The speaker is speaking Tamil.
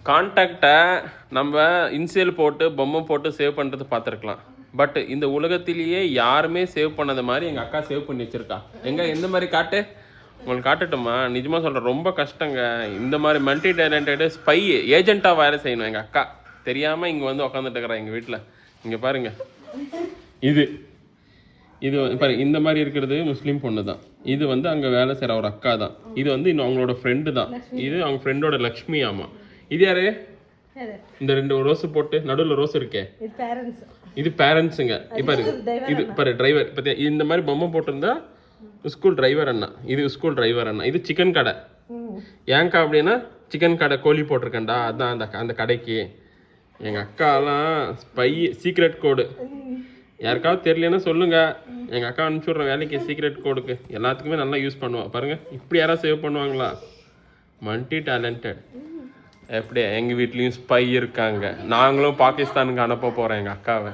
கான்டாக்டை நம்ம இன்சியல் போட்டு பொம்மை போட்டு சேவ் பண்ணுறது பார்த்துருக்கலாம். பட் இந்த உலகத்திலேயே யாருமே சேவ் பண்ணாத மாதிரி எங்கள் அக்கா சேவ் பண்ணி வச்சுருக்கா. எந்த மாதிரி காட்டு, உங்களுக்கு காட்டுட்டுமா? நிஜமாக சொல்கிறேன், ரொம்ப கஷ்டங்க. இந்த மாதிரி மல்டி டேலண்டடு ஸ்பை ஏஜென்ட்டாக வேலை செய்யணும். எங்கள் அக்கா தெரியாமல் இங்கே வந்து உக்காந்துட்டு இருக்கிறா எங்கள் வீட்டில். இங்கே பாருங்க, இது பாருங்க, இந்த மாதிரி இருக்கிறது முஸ்லீம் பொண்ணு தான். இது வந்து அங்கே வேலை செய்கிற ஒரு அக்கா தான். இது வந்து இன்னும் அவங்களோட ஃப்ரெண்டு தான். இது அவங்க ஃப்ரெண்டோட லக்ஷ்மி. ஆமாம். இது யாரு? இந்த 2 ரோஸ் போட்டு நடுவில் ரோஸ் இருக்கே, இது பேரண்ட்ஸுங்க. இப்போ இது பாரு டிரைவர். பற்றி இந்த மாதிரி பொம்மை போட்டிருந்தா ஸ்கூல் டிரைவர் அண்ணா. இது ஸ்கூல் டிரைவர் அண்ணா. இது சிக்கன் கடை. ஏன்க்கா அப்படின்னா சிக்கன் கடை கோழி போட்டிருக்கேன்டா, அதுதான் அந்த கடைக்கு. எங்கள் அக்காலாம் ஸ்பை சீக்ரெட் கோடு. யாருக்காவது தெரியலன்னா சொல்லுங்க, எங்கள் அக்கா அனுப்பிச்சி விட்ற வேலைக்கு சீக்ரெட் கோடுக்கு எல்லாத்துக்குமே நல்லா யூஸ் பண்ணுவாள். பாருங்கள், இப்படி யாராவது சேவ் பண்ணுவாங்களா? Multi talented. எப்படி எங்கள் வீட்லேயும் ஸ்பை இருக்காங்க. நாங்களும் பாகிஸ்தானுக்கு அனுப்ப போகிறோம் எங்கள் அக்காவை.